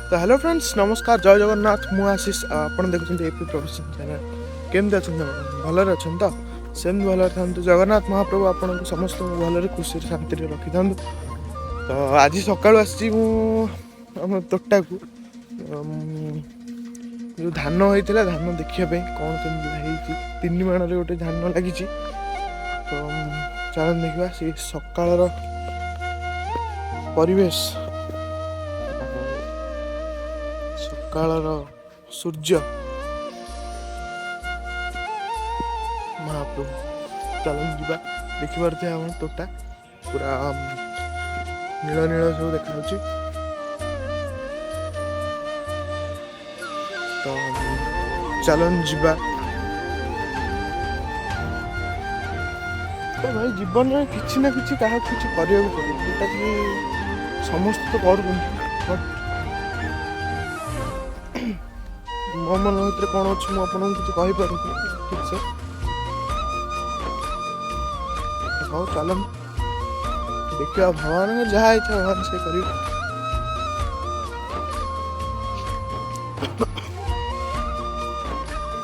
तो hello friends नमस्कार जय जगन्नाथ मु आशीष आपन देखुछन एपी प्रोफेशन चैनल केमती अच्छा भलर अच्छा तो सेम भलर था जगन्नाथ महाप्रभु आपन समस्त भलर खुशी शांति रखी था। तो आज सकाळु आसी मु तोटा को जो धान होता धान देखापी कौन कमी तीन माण गोटे धान लगी। तो चल देखा सी सकाळ परिवेश सकाळर सूर्य महाप्रभु चल जा देखी पारे हम तोटा पूरा नील नील सब देखा। तो चलन जा तो भाई जीवन में किसी ना किसी क्या किसी करने पड़े जोटा कि समस्त तो कर मो मन भर कौन अच्छे मुझे किसी कहीपर ठीक से हाँ चल देखा भगवान जहाँ इच्छा भगवान से कर।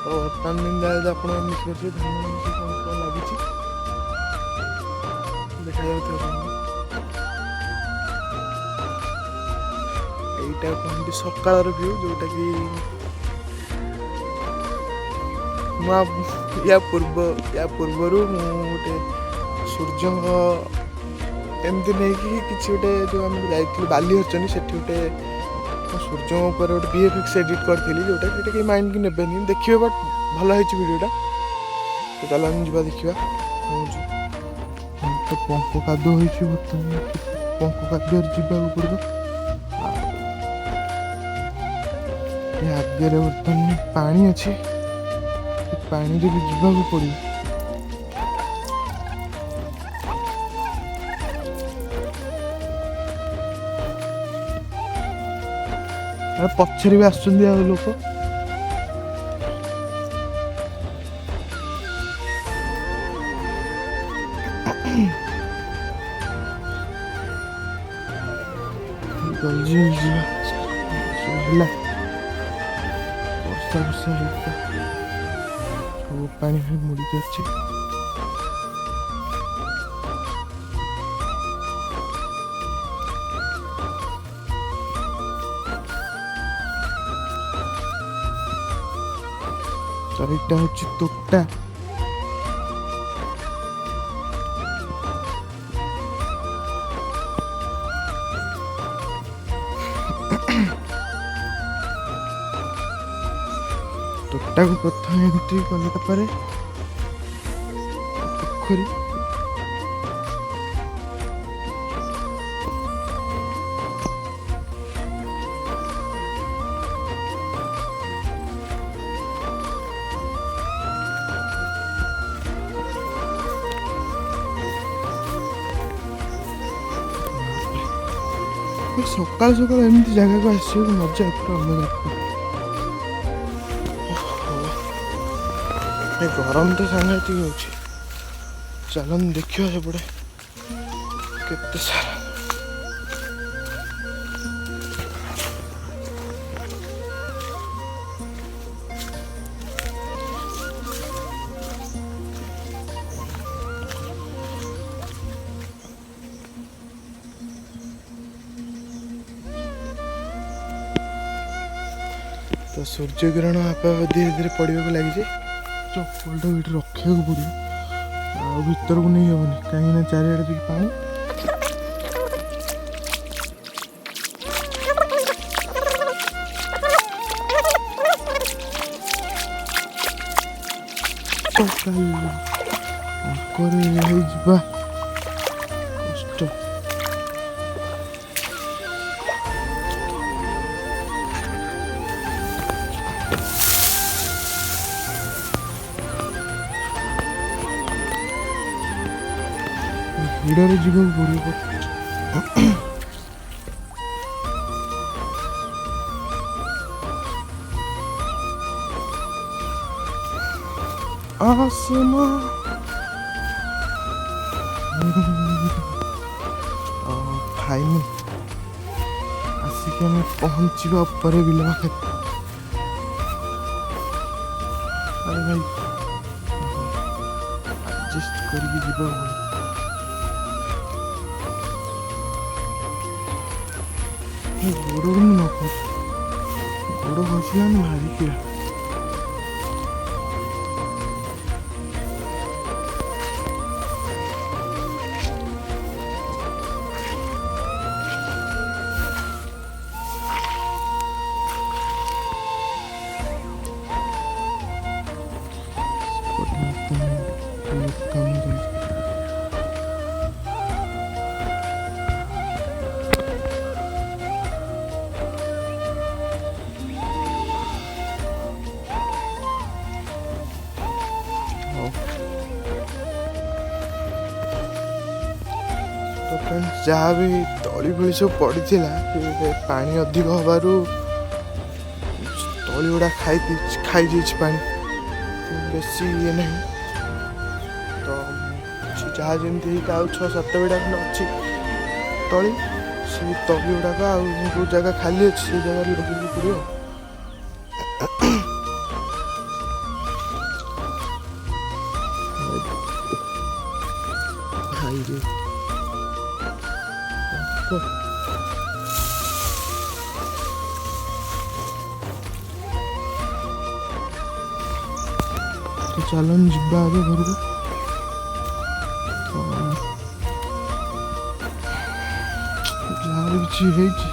तो बर्तमान दिन आप देखिए धान कौन लगी देखा यहीटा कहते सकाळ व्यू जोटा कि या पूर्वर गोटे सूर्य एमती नहीं कि गोटे जो आम जा बाली हरचनी से गोटे सूर्य गोटे VFX एडिट करी जोटा कि माइंड की नेबे देखिए बट भल है वीडियोटा। तो चल जा देखा तो पंख कादो बर्तमान पंख कादुआ जावाक पड़ो आगे बर्तमान पानी अच्छे पानी भी जावाक पड़ो। पछरे भी आस लोक वर्षा वर्षा सब पानी मुड़ी अच्छे चारिटा हूँ तोटा तोटा को प्रथम एंट्री कला पोखरी सकाल सकाल एमती जगह को आसो मजा पूरा अलग गरम तो सांघातिक हो चलन देखियो सेपटे केते सारा तो सूर्य किरण आप धीरे धीरे पड़ा लगी चप्पल तो ये रखा पड़ो भर को नहीं हेनी कहीं चारिड़े देखिए पानी कष्ट भिड़े जीवन पड़ो आसमां फाइनल ଆସିକି ଆମେ ପହଞ୍ଚିବା ଉପରେ ବିଲ ପାଖରେ। ଆରେ ଭାଇ ଆଡ଼ଜଷ୍ଟ କରିକି ଯିବାକୁ ପଡ଼ିବ। ଗୋଡ଼ କିନ୍ତୁ ନ ଖସ, ଗୋଡ଼ ଖସିଲା ମାନେ ଭାରି କିରା। ଯାହା ବି ତଳି ଫଳି ସବୁ ପଡ଼ିଥିଲା, ପାଣି ଅଧିକ ହେବାରୁ ତଳି ଗୁଡ଼ା ଖାଇଯାଇଛି ପାଣି, ବେଶୀ ଇଏ ନାହିଁ। ତ ଯାହା ଯେମିତି ହେଇକି ଆଉ 6-7 ବିଡ଼ା ଖଣ୍ଡେ ଅଛି ତଳି, ସେଇ ତଳି ଗୁଡ଼ାକ ଆଉ ଯେଉଁ ଜାଗା ଖାଲି ଅଛି ସେଇ ଜାଗାରେ ଲଗେଇବାକୁ ପଡ଼ିବ। ତ ଚାଲନ୍ତୁ ଯିବା ଆଗେ ଘରକୁ। ଯାହା ବି କିଛି ହେଇଛି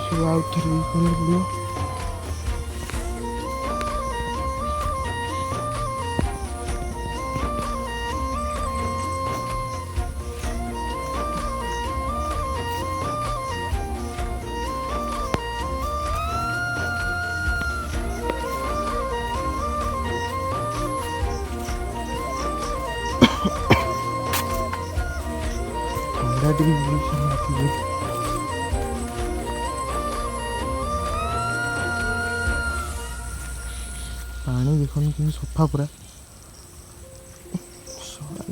ସବୁ ଆଉ ଥରେ ଇଏ କରିବାକୁ ପଡ଼ିବ। ଟିକେ ପାଣି ଦେଖନ୍ତୁ କେମିତି ସଫା ପୁରା।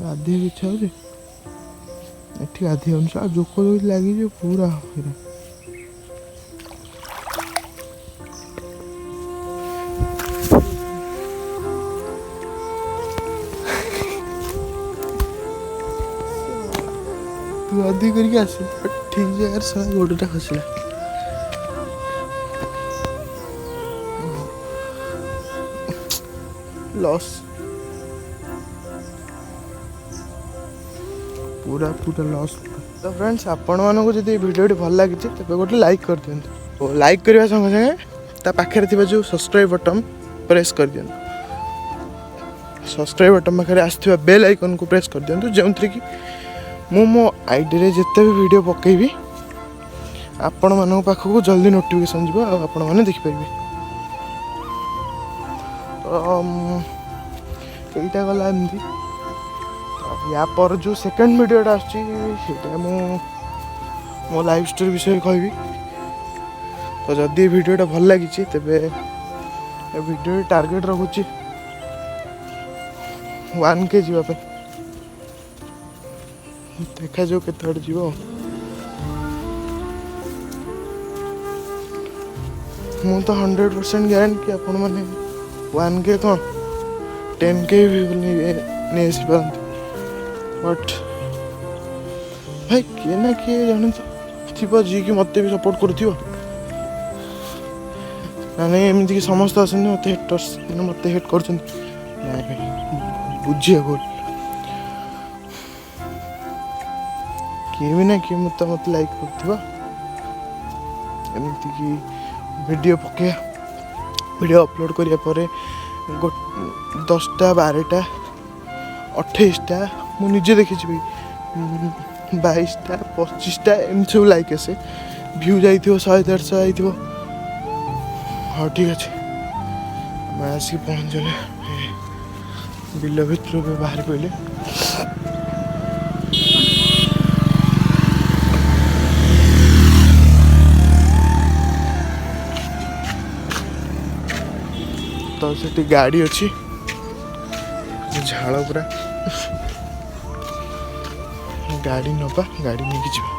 ଗାଧୋଇବାକୁ ଇଚ୍ଛା ହଉଛି, ଏଠି ଗାଧୋଇ ହଉନି। ଆଉ ଜୋକ ଯଦି ଲାଗିଯିବ ପୁରା ହଇରାଣ। ତୁ ଅଧିକ କରିକି ଆସିବୁ, ଠିକ୍ ଜାଗାରେ ଶଳା ଗୋଡ଼ଟା ଖସିଲା। ଲସ୍ ପୁରା ଲସ୍। ତ ଫ୍ରେଣ୍ଡସ୍, ଆପଣମାନଙ୍କୁ ଯଦି ଏ ଭିଡ଼ିଓଟି ଭଲ ଲାଗିଛି ତେବେ ଗୋଟେ ଲାଇକ୍ କରିଦିଅନ୍ତୁ। ଓ ଲାଇକ୍ କରିବା ସଙ୍ଗେ ସଙ୍ଗେ ତା ପାଖରେ ଥିବା ଯେଉଁ ସବସ୍କ୍ରାଇବ୍ ବଟନ୍ ପ୍ରେସ୍ କରିଦିଅନ୍ତୁ। ସବସ୍କ୍ରାଇବ୍ ବଟନ୍ ପାଖରେ ଆସିଥିବା ବେଲ୍ ଆଇକନ୍କୁ ପ୍ରେସ୍ କରିଦିଅନ୍ତୁ, ଯେଉଁଥିରେ କି ମୁଁ ମୋ ଆଇଡ଼ିରେ ଯେତେ ବି ଭିଡ଼ିଓ ପକାଇବି ଆପଣମାନଙ୍କ ପାଖକୁ ଜଲ୍ଦି ନୋଟିଫିକେସନ୍ ଯିବ ଆଉ ଆପଣମାନେ ଦେଖିପାରିବେ। ତ ଏଇଟା ଗଲା ଏମିତି। ୟା ପରେ ଯେଉଁ ସେକେଣ୍ଡ ଭିଡ଼ିଓଟା ଆସୁଛି ସେଇଟା ମୁଁ ମୋ ଲାଇଫ୍ ଷ୍ଟୋରି ବିଷୟରେ କହିବି। ତ ଯଦି ଏ ଭିଡ଼ିଓଟା ଭଲ ଲାଗିଛି ତେବେ ଏ ଭିଡ଼ିଓର ଟାର୍ଗେଟ୍ ରଖୁଛି 1K ଯିବା ପାଇଁ। ଦେଖାଯାଉ କେତେ ବାଟ ଯିବ। ମୁଁ ତ 100% ଗ୍ୟାରେଣ୍ଟି କି ଆପଣମାନେ 1K କ'ଣ 10K ବି ନେଇ ଆସିପାରନ୍ତି। ବଟ୍ ଭାଇ କିଏ ନା କିଏ ଜଣେ ଥିବ ଯିଏକି ମୋତେ ବି ସପୋର୍ଟ କରୁଥିବ ନା। ନାଇଁ ଏମିତିକି ସମସ୍ତେ ଆସନ୍ତି ମୋତେ ହେଟର୍ସ, ମାନେ ମୋତେ ହେଟ୍ କରୁଛନ୍ତି। ନାଇଁ ଭାଇ ବୁଝିବାକୁ କିଏ ବି ନା କିଏ ମୋତେ ଲାଇକ୍ କରୁଥିବ। ଏମିତିକି ଭିଡ଼ିଓ ପକେଇବା, ଭିଡ଼ିଓ ଅପଲୋଡ଼ କରିବା ପରେ 10ଟା 12ଟା 28ଟା ମୁଁ ନିଜେ ଦେଖିଛି ଭାଇ, 22ଟା 25ଟା ଏମିତି ସବୁ ଲାଇକ୍ ଆସେ। ଭ୍ୟୁ ଯାଇଥିବ 100-150 ଯାଇଥିବ। ହଉ ଠିକ୍ ଅଛି, ଆମେ ଆସିକି ପହଞ୍ଚିଲେ ବିଲ ଭିତରୁ ଏବେ ବାହାରି ପଡ଼ିଲେ। ତ ସେଠି ଗାଡ଼ି ଅଛି, ଝାଳ ପୁରା। ଗାଡ଼ି ନେବା, ଗାଡ଼ି ନେଇକି ଯିବା।